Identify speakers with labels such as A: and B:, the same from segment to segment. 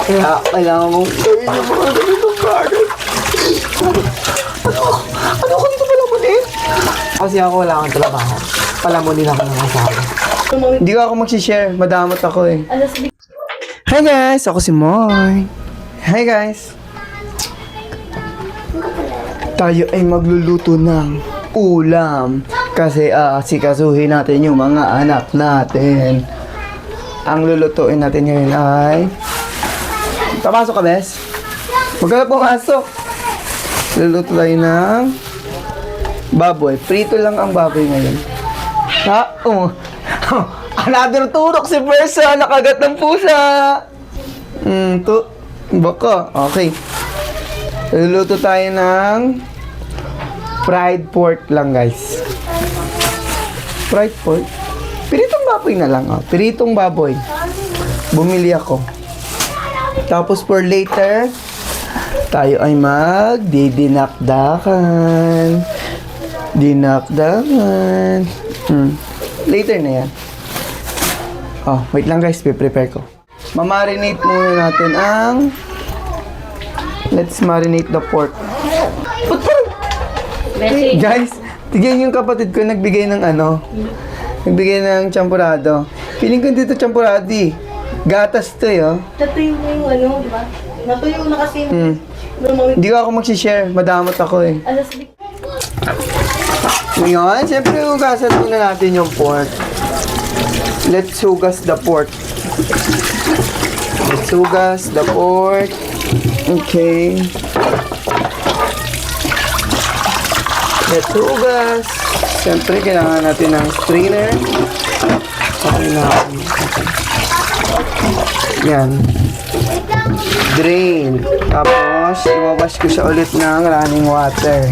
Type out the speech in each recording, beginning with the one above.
A: Kaya kailangan mong gawin yung mga ganitong bagay. Ano ko dito palamunin? Kasi ako wala akong trabaho. Palamunin ako ng asawa. Hindi ako mag-share. Madamot ako eh. Hi guys! Ako si Moy. Hi guys! Tayo ay magluluto ng ulam. Kasi sikasuhin natin yung mga anak natin. Ang lulutuin natin ngayon ay... Papasok ka, Bes? Huwag ka na pumasok. Luluto tayo ng baboy. Prito lang ang baboy ngayon. Ha? Oh. Another turok si Persa. Nakagat ng pusa. Baka. Okay. Luluto tayo ng fried pork lang, guys. Fried pork? Piritong baboy na lang, oh. Piritong baboy. Bumili ako. Tapos for later, tayo ay magdidinakdakan. Dinakdakan. Later na yan. Oh, wait lang guys, prepare ko. Mamarinate muna natin ang... Let's marinate the pork. Hey, guys, tigyan yung kapatid ko nagbigay ng ano. Nagbigay ng champurado. Feeling ko dito champurado eh. Gatas to eh, oh.
B: Natuyo mo yung ano, di ba? Natuyo na kasi.
A: Hindi ko ako mag-share. Madamot ako eh.
B: Alas,
A: Ngayon, siyempre hugasan muna natin yung pork. Let's hugas the pork. Let's hugas the pork. Okay. Let's hugas. Siyempre, kailangan natin ng strainer. Okay na. Yan. Drain. Tapos, iwawash ko siya ulit ng running water.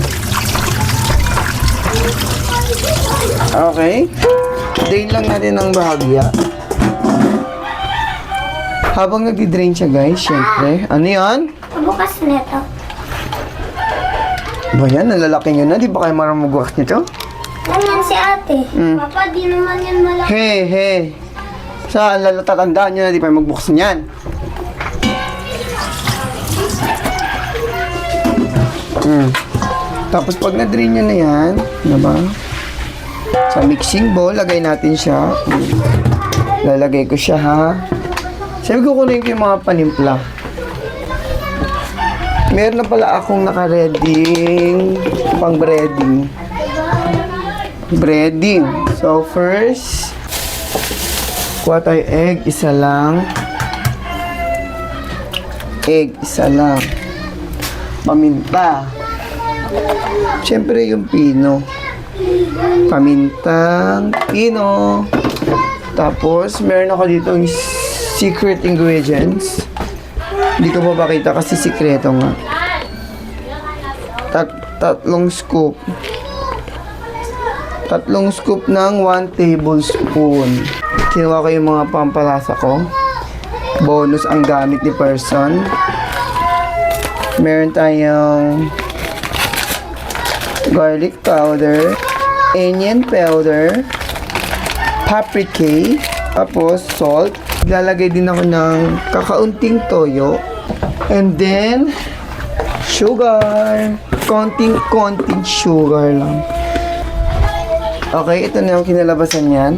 A: Okay. Drain lang natin ng bahagya. Habang nag-drain siya, guys, syempre. Ano yan?
C: Bukas nito.
A: Ba yan? Nalalaki nyo na. Di ba kayo marunong magbukas nito?
C: Ganyan si ate. Papa, di naman yan malaki.
A: Hey. Saan tatandaan nyo na di pa magbukas niyan? Tapos pag na-drain nyo na yan, diba? Sa mixing bowl, lagay natin siya. Lalagay ko siya, ha? Sabi ko kunin ko yung mga panimpla. Meron na pala akong naka-reading pang breading. Breading. So first, kuha tayo egg, isa lang. Egg, isa lang. Paminta. Siyempre yung pino. Pamintang pino. Tapos, meron ako dito yung secret ingredients. Hindi ko pa pakita kasi sikreto nga. Tatlong scoop. Tatlong scoop ng 1 tablespoon. Kinuha ko yung mga pampalasa ko. Bonus ang gamit ni person. Meron tayong garlic powder, onion powder, paprika, tapos salt. Lalagay din ako ng kakaunting toyo. And then, sugar. Konting sugar lang. Okay, ito na yung kinalabasan yan.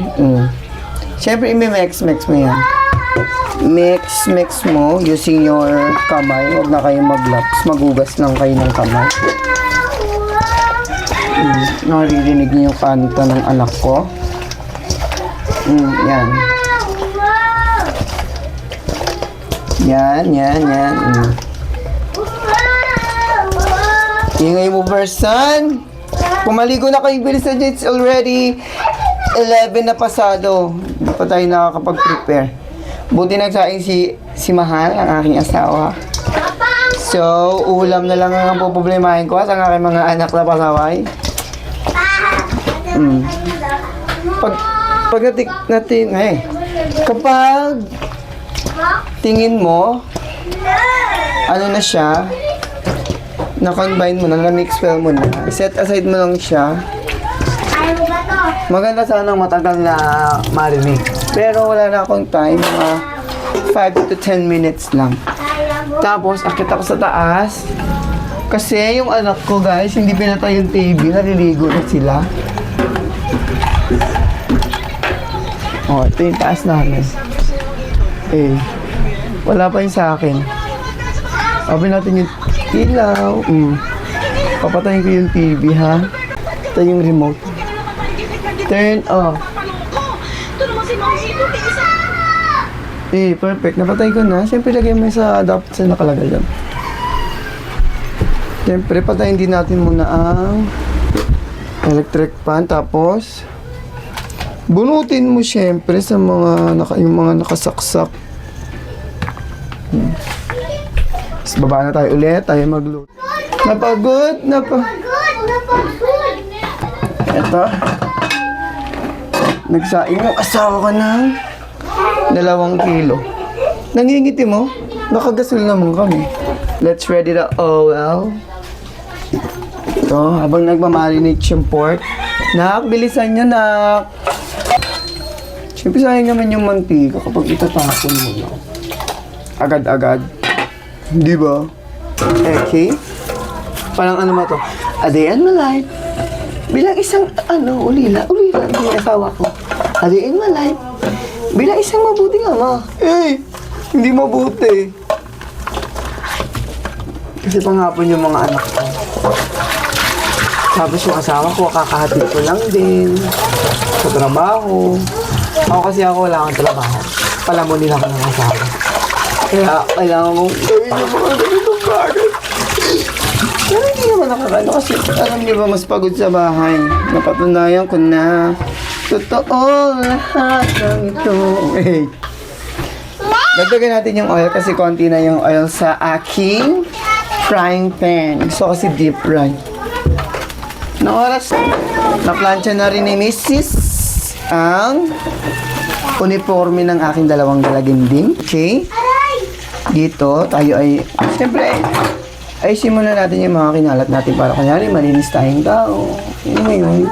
A: Siyempre, i-mix mo yan. Mix mo using your kamay. Huwag na kayong mag-gloves. Magugas lang kayo ng kamay. Naririnig niyo yung kanta ng anak ko. Yan. Yan. Ingay mo, person. Pumaligo na kayo, bilisan dyan. It's already 11 na pasado. Hindi pa tayo nakakapag-prepare. Buti nagsaing si Mahal, ang aking asawa. So, ulam na lang ang puproblemahin ko sa aking mga anak na pasaway. Pag kapag tingin mo, ano na siya, na-combine mo na, na-mix well mo na, set aside mo lang siya. Maganda sanang matagal na marinate. Pero wala na akong time. 5 to 10 minutes lang. Tapos, akit ako sa taas. Kasi yung anak ko, guys, hindi pinatay yung TV. Naliligo na sila. Oh, ito yung taas namin. Eh, wala pa yung sa akin. Sabi natin yung ilaw. Papatayin ko yung TV, ha? Ito yung remote. Turn off. Eh, perfect. Napatay ko na. Siyempre, lagay mo sa dapat sa nakalagay yan. Siyempre, patayin din natin muna ang electric fan. Tapos, bunutin mo siyempre sa mga, yung mga nakasaksak. Tapos, baba na tayo ulit. Tayo magluto. Napagod. Ito. Nagsaing yung asawa ko ng 2 kilo. Nangingiti mo? Nakagasol naman kami. Let's ready the oil. Ito, habang nagmamarinate yung pork. Nak, bilisan nyo, nak. Siyempre sayang naman yung mantika kapag itatapon mo na. Agad-agad. Di ba? Okay. Parang ano ba to? A day in my life. Bilang isang, ulila yung asawa ko. A day in my life. Bilang isang mabuting ama. Eh, hindi mabuti. Kasi pangapon yung mga anak ko. Tapos yung asawa ko, kakahatid ko lang din. Sa trabaho. Ako wala akong trabaho. Palamunin ako ng asawa. Kaya kailangan mong gawin yung mga ganitong bagay. Pero hindi naman nakakano kasi alam niyo ba mas pagod sa bahay. Napatunayan ko na totoo lahat ng ito. Hey. Dagdagan natin yung oil kasi konti na yung oil sa aking frying pan. Gusto kasi deep fry. Na oras, na-plancha na rin ni Mrs. ang uniforme ng aking 2 galaginding. Okay? Dito, tayo ay, siyempre, ayusin muna natin yung mga kinalat natin para kunyari malinis tayong tao. Ngayon,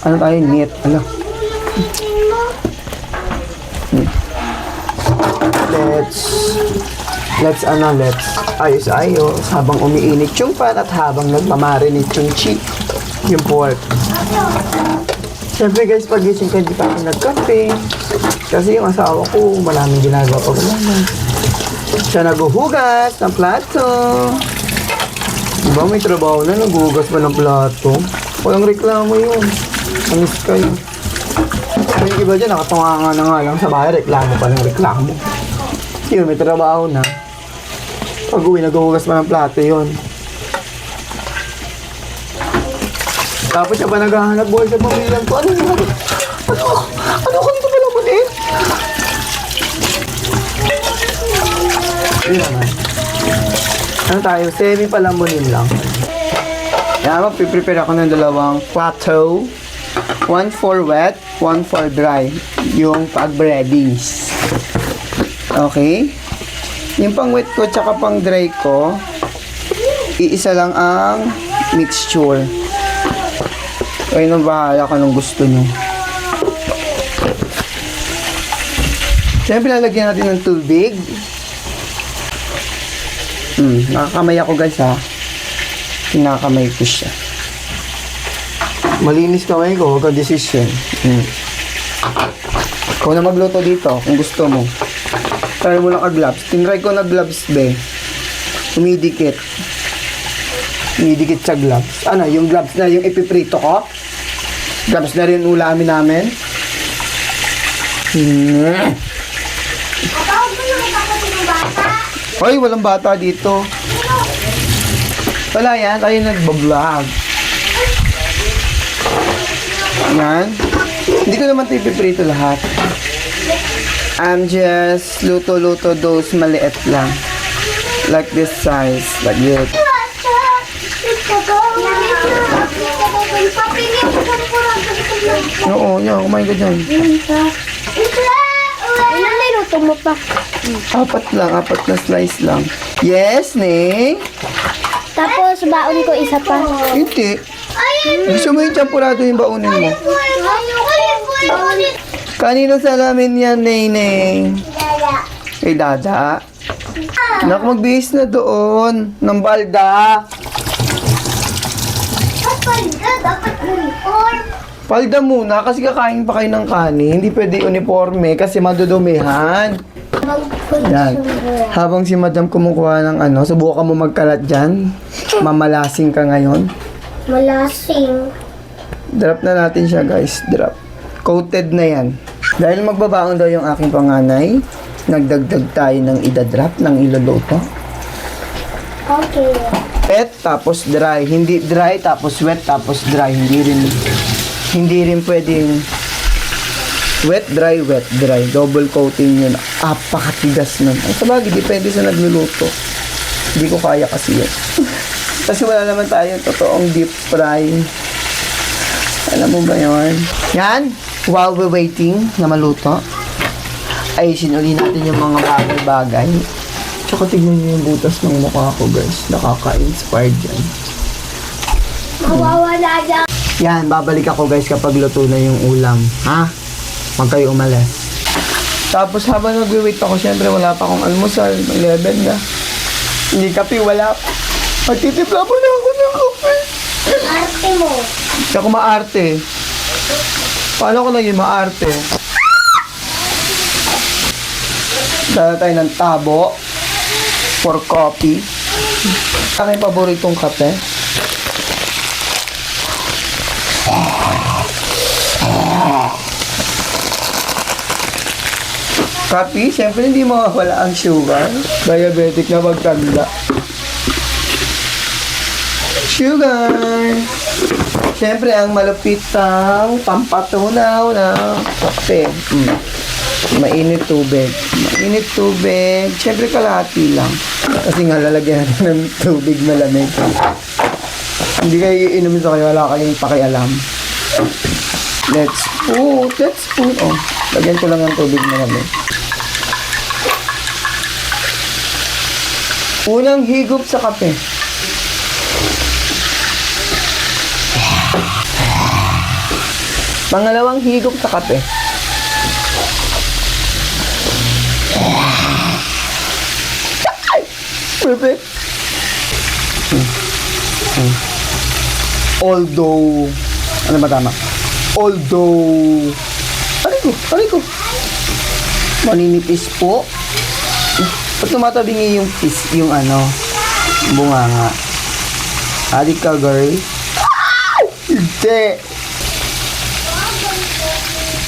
A: ano tayo, neat. Ano? Let's ayos habang umiinit yung pan at habang nagmamarinate yung yung pork. Siyempre guys, pagising ka, di pa ako nagkape. Kasi yung asawa ko, maraming ginagawa pag umaman. Siya naguhugas ng plato. Diba may trabaho na, naguhugas pa ng plato. Walang reklamo yun. Anis kayo. Yung iba dyan, nakatunga na nga lang sa bahay, reklamo pa ng reklamo. Yun, may trabaho na. Pag uwi, naguhugas pa ng plato yun. Tapos siya pa naghahanap buhay sa pamilyang ko. Ano ko dito pala muli? Yun naman. Ano tayo? Semi palamunin lang. Kaya magpiprepare ako ng 2 plato. 1 for wet, 1 for dry. Yung pag-breadings. Okay? Yung pang wet ko tsaka pang dry ko, iisa lang ang mixture. Kayo nang bahala ka nung gusto nyo. Siyempre, lalagyan natin ng tubig. Nakakamay ako guys ha. Nakakamay ko siya. Malinis kamay ko, huwag ka decision. Ikaw na magluto dito kung gusto mo. Try mo lang ka-gloves. Tinry ko na gloves be. Umidikit. Umidikit sa gloves. Ano, yung gloves na yung ipiprito ko? Gloves na rin ulamin namin? Hoy, walang bata dito. Wala yan, tayo nagbablog. Yan. Hindi ko naman ito ipiprito lahat. I'm just luto-luto those maliit lang. Like this size. Like this. Oo, yan. Kumain ka dyan.
C: Ilan minuto mo pa?
A: 4 na slice lang. Yes, Ning?
C: Tapos baon ko isa pa.
A: Hindi. Gusto mo yung champurado yung baunin mo? Kanino salamin yan, Neng? Kay Dada. Nak, magbihis na doon. Ng balda.
C: Palda, dapat uniform.
A: Palda muna kasi kakain pa kayo ng kanin. Hindi pwede uniforme kasi madudumihan. Yan. Habang si Madam kumukuha ng subukan mo magkalat dyan. Mamalasing ka ngayon.
C: Malasing.
A: Drop na natin siya, guys. Drop. Coated na yan. Dahil magbabaon daw yung aking panganay, nagdagdag tayo ng idadrop ng iluluto.
C: Okay.
A: Wet, tapos dry. Hindi dry, tapos wet, tapos dry. Hindi rin pwedeng wet, dry, wet, dry. Double coating yun. Apakatigas nun. Ang sabagay, depende sa nagluluto. Hindi ko kaya kasi yun. Kasi wala naman tayong totoong deep fry. Alam mo ba yun? Yan. While we're waiting na maluto, ayusin uli natin yung mga bagay-bagay. Tsaka tignan niyo yung butas ng mukha ko, guys. Nakaka-inspired yan.
C: Mawawala dyan.
A: Yan, babalik ako, guys, kapag luto na yung ulam. Ha? Huwag kayo umalis. Tapos habang nag-wait ako, syempre wala pa akong almusal. 11 na. Hindi kape, wala pa. Magtitipla po na ako ng kape.
C: Arte mo.
A: Hindi ako maarte. Paano ko naging maarte? Dala tayo ng tabo for coffee. Aking paboritong kape. Coffee, syempre hindi mawawala ang sugar. Diabetic na magtanda. Sugar! Siyempre, ang malupitang pampatunaw na kape. Mainit tubig. Mainit tubig. Siyempre, kalahati lang. Kasi nga, lalagyan natin ng tubig malamig. Hindi kayo iinumin sa kayo. Wala kayong pakialam. Let's put. Oh, lagyan ko lang ng tubig malamig. Unang higop sa kape. Pangalawang higop sa kape. Ay! Perfect. Although, ano ba tama? Although, aray ko. Maninipis po. Ba't tumatabingi yung bunganga? Adik ka, girl. Hindi.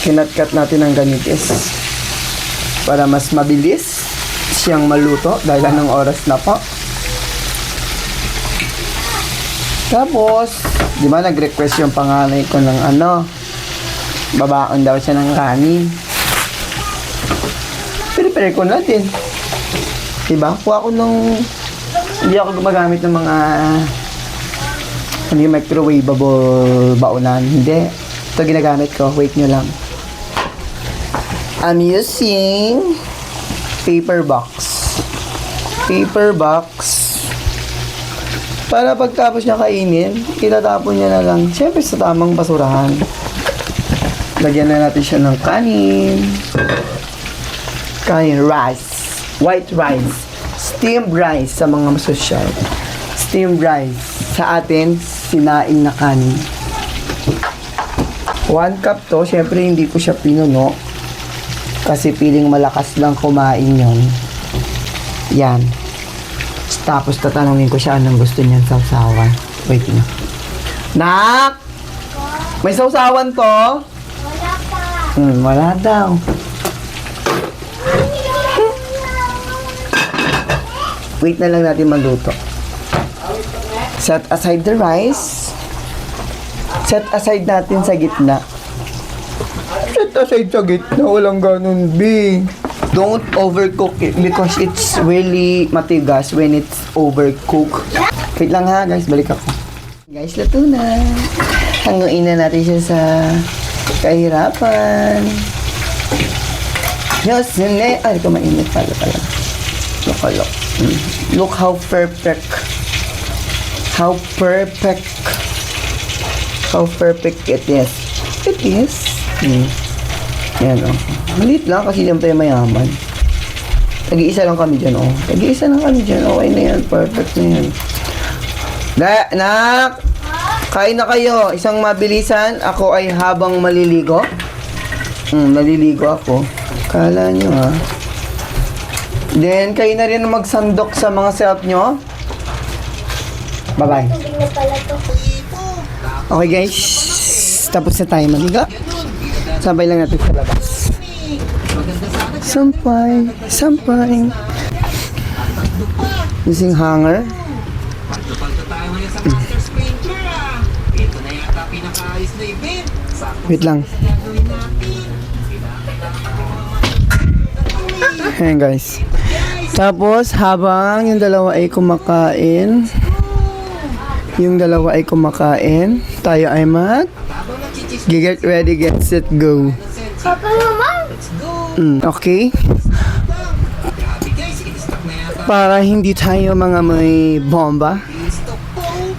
A: Kinatkat natin ang ganitis para mas mabilis siyang maluto dahil anong oras na po. Tapos, di ba nag-request yung panganay ko ng babaon daw siya ng kanin. Prepare ko na din. Diba? Kuha ko hindi ako gumagamit ng mga microwavable baonan. Hindi. Ito ginagamit ko. Wait nyo lang. I'm using paper box. Para pagtapos niya kainin, itatapon niya na lang. Siyempre sa tamang basurahan. Lagyan na natin siya ng kanin. Kanin rice. White rice. Steamed rice sa mga masosyal. Steamed rice. Sa atin, sinaing na kanin. 1 cup to. Siyempre hindi ko siya pinuno. Kasi feeling malakas lang kumain yun. Yan. Tapos tatanungin ko siya anong gusto niyan sausawan. Wait na. Nak! May sausawan to?
C: Wala pa.
A: Wala daw. Wait na lang natin magluto. Set aside the rice. Set aside natin sa gitna. Set aside sa gitna. Walang ganun, B. Don't overcook it because it's really matigas when it's overcooked. Wait lang ha, guys. Balik ako. Guys, luto na. Hanguin na natin siya sa kahirapan. Diyos, nene. Ay, ito mainit pala. Look. Look how perfect. How perfect it is. It is. Yan o. Malit lang kasi siyempre mayaman. Tag-iisa lang kami dyan, oh. Tag-iisa lang kami dyan. Okay na yan. Perfect na yan. Nak! Kain na kayo. Isang mabilisan. Ako ay habang maliligo. Maliligo ako. Kala nyo, ha? Then, kayo na rin magsandok sa mga self nyo. Bye-bye.
C: Tubig na pala to.
A: Okay, guys. Tapos na tayo maligo. Sabay lang natin sa labas. Sampay. Sampay. Using hanger. Wait lang. Ayan, guys. Tapos, habang yung dalawa ay kumakain, tayo ay get ready, get set, go.
C: Papa naman.
A: Okay? Para hindi tayo mga may bomba,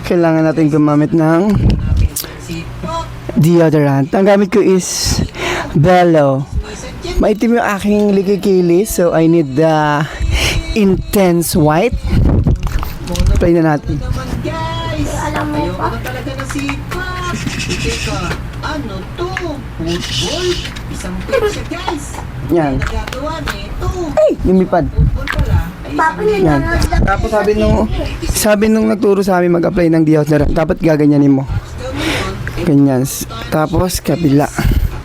A: kailangan natin gumamit ng deodorant. Ang gamit ko is Bello. Maitim yung aking likikili, so I need the intense white. Try na natin.
C: Alam mo pa.
D: Ano to? Football? Isang pizza, guys.
A: Yan.
D: Nagagawa nito.
A: Ay! Lumipad.
D: Football pala. Ay,
C: Papa
A: Yan.
C: nanonood lang.
A: Tapos sabi nung nagturo sa amin mag-apply ng deodorant, dapat gaganyanin mo. Ganyan. Tapos kabila.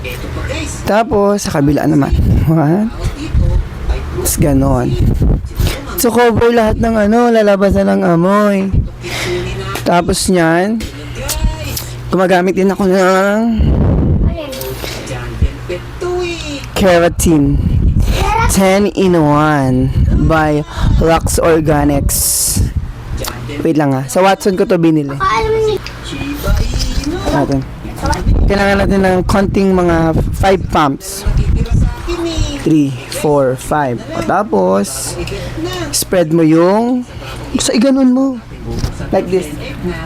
D: ito pa, guys.
A: Tapos sa kabila naman. One.
D: Dito ay
A: Tapos ganon. So cover lahat ng lalabasan ng amoy. Tapos niyan, gumagamit din ako ng
C: Alin?
D: Jandel Petuy.
A: keratin 10 in 1 by Lux Organics. Wait lang ha. Sa Watson ko to binili.
C: Alam mo ni.
D: Shiba Inu.
A: Natin. Kailangan natin ng konting mga 5 pumps.
D: Titira sa akin eh.
A: 3, 4, 5. O, tapos,
D: Ikit na.
A: spread mo yung sa iganon mo. Like this.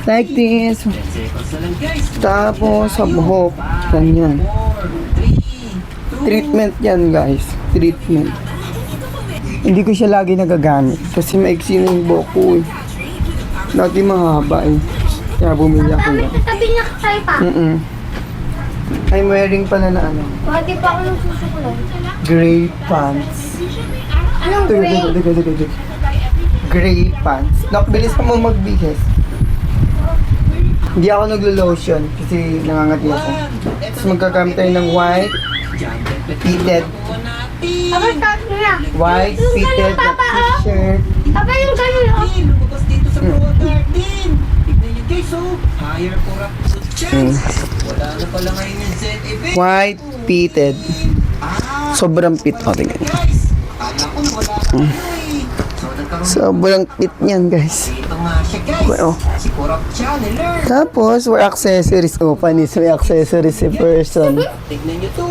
A: Like this.
D: 10 seconds na lang, guys.
A: Tapos, sa buhok. Ganyan.
D: 4, 3,
A: Treatment yan, guys. Treatment. Hindi ko siya lagi nagagamit. Kasi maiksi na yung buhok ko eh. Dati mahaba eh. Kaya bumili ako
C: Kami
A: yan.
C: tatabi niya kay pa.
A: I'm wearing pala na
C: Hindi pa ako nagsusukulay.
A: gray pants.
C: Anong grade?
A: Gray pants. Nak, bilis ka mo magbihis. Hindi ako naglo-lotion kasi nangangati ako. Tapos magkagamit tayo ng white, fitted,
C: Papa, start mo na.
A: white, fitted na t-shirt.
C: Papa, yung ganun, oh.
D: lumabas dito sa Roa Garden. Tignan nyo, guys, oh. Higher corruption chance. Wala na pala ngayon yung Z-event.
A: White, fitted.
D: Ah,
A: Sobrang fit. O, tingnan.
D: guys. Akala ko na wala na eh. So, nagkaroon
A: Sobrang fit niyan, guys.
D: dito nga siya, guys.
A: Well,
D: Si Corrupt Channeler.
A: tapos, we're accessories. Oh, panis, may accessories si person.
D: Tignan nyo to.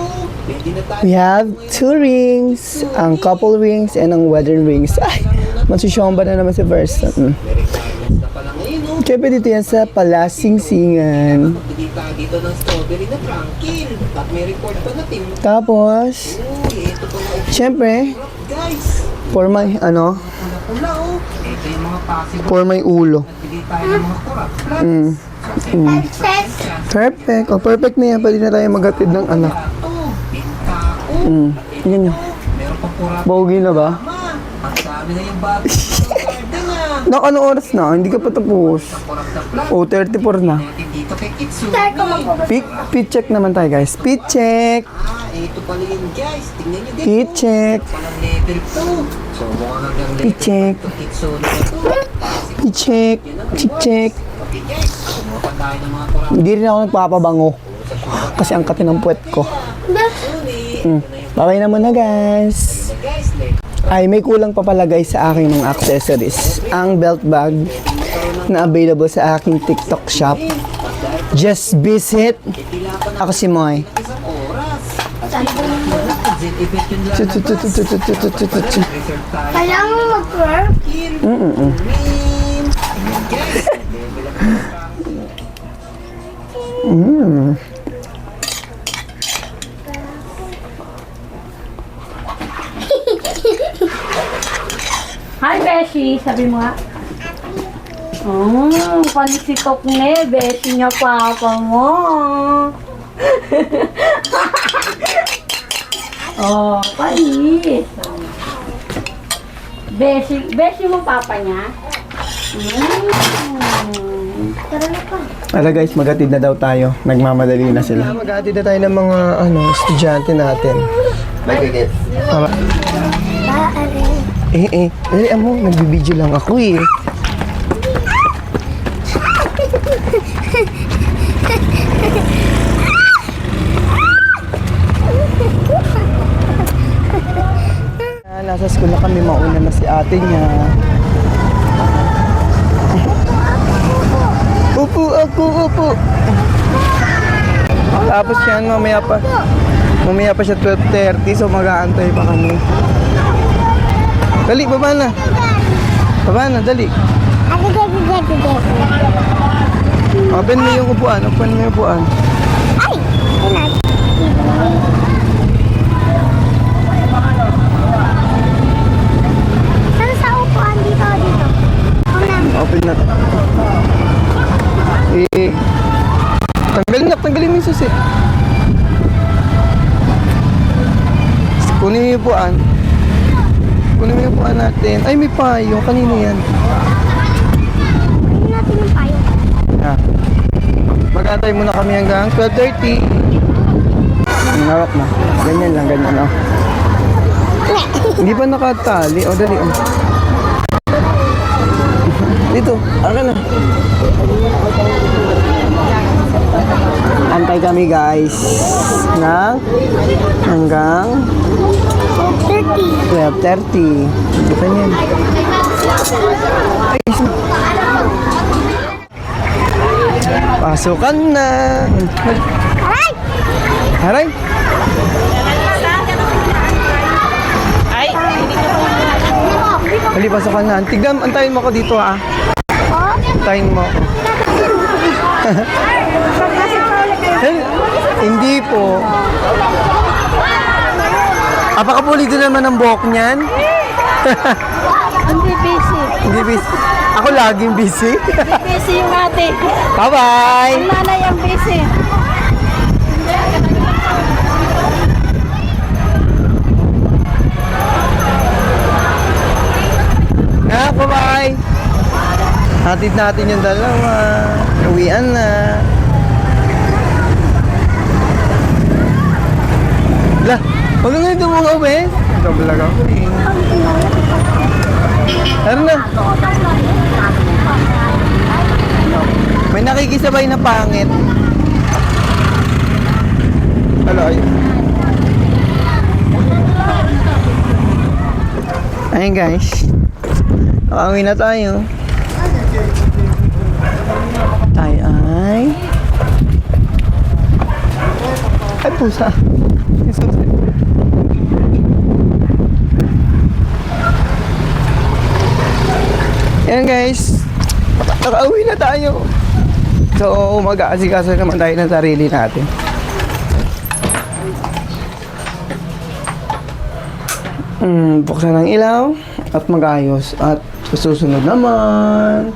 D: Pwede na tayo.
A: We have 2 rings, ang couple rings, and ang wedding rings. Ay, masusyomba na naman si person.
D: May requirements na pala ngayon, oh.
A: Siyempre dito yan sa Palasingsingan.
D: Pagkita dito ng strawberry na tranquil. At may report pa na team.
A: Tapos,
D: Uy, ito pala ito,
A: siyempre,
D: guys.
A: for my,
D: Pula-pula, oh. Ito yung mga possible.
A: for my ulo.
D: Nagbigay tayo ng mga corrupt plans.
C: Test.
A: Perfect. O, perfect na yan. Pwede na tayo maghatid ng anak.
D: Ito, bintao.
A: Tingnan nyo.
D: Meron pang corrupt
A: Bogey na ba?
D: ma. Ang dami na yung bago sa garden, ah.
A: Nak, ano oras na? Hindi ka pa tapos.
D: Corrupt na plan.
A: O, 34 na.
D: Natin dito kay Kitsune.
C: Start ko magpapasok.
A: Pit check naman tayo, guys. Pit check.
D: Ito pala yun, guys. Tingnan nyo dito.
A: Pit check.
D: Palang level 2. So, mukhang hanggang level
A: Picheck.
D: 2 Kitsune na to.
A: Pit check. Check check.
D: Okay, guys. Kumuha pa tayo ng mga corrupt.
A: Hindi rin ako nagpapabango. Kasi ang kati ng puwet ko. Bye-bye na muna, guys.
D: Guys, like,
A: Ay, may kulang pa pala guys sa aking mga accessories. Ang belt bag na available sa aking TikTok shop. Just visit. Ako si Moy.
D: isang oras. Z-event yun lang na bus. Reserve tayo.
C: Kailangan mo mag-work.
D: Meme. Guys, level up na tayo.
B: Beshi, sabi mo nga. Pansitok ne, Beshi niya papa mo. Oh, panis. Beshi mo papa niya.
C: Tara na pa.
A: Ala guys, maghatid na daw tayo. Nagmamadali na sila. Maghatid na tayo ng mga estudyante natin. Tama. Amo, nagbibideo lang ako eh. Nasa school na kami, mauna na si ate niya. Upo ako, upo. Tapos yan, mamaya pa siya 12:30, so mag-aantay pa kami. Dali, baba na. Baba na, dali. Open mo yung upuan, open mo yung upuan.
C: Saan sa upuan dito?
A: Open na. Tanggalin mo yung susi. Kunin mo yung upuan. Kunin mo yung upuan natin. Ay, may payong. Kanino yan?
C: Kunin natin yung payong.
A: Mag-aantay muna kami hanggang 12:30. Hawak mo. Ganyan lang, ganyan. Oh. Hindi pa nakatali. O, dali. Oh. Dito. Akin na. Antay kami guys. Hanggang 12:30. Ito yan. Ay, pasukan na. Aray! Hali, pasukan na. Tigam, antayin mo ko dito ha. Antayin mo ako. Hindi po. Apakapulido naman ang buhok niyan.
B: Hindi busy.
A: Hindi busy. Ako laging busy.
B: Busy yung ate.
A: Bye-bye!
B: Ang nanay ang busy.
A: Bye-bye! Hatid natin yung dalawa. Uwian na. Lah, huwag nga ito mga ube. Kabalag ako eh. Ano na? May nakikisabay na pangit. Hello, ayun. Ayun guys. Nakauwi na tayo. Tayo ay pusa. Yan guys, nakauwi na tayo. So mag-aasikaso naman tayo ng sarili natin. Buksan ng ilaw at mag-ayos. At susunod naman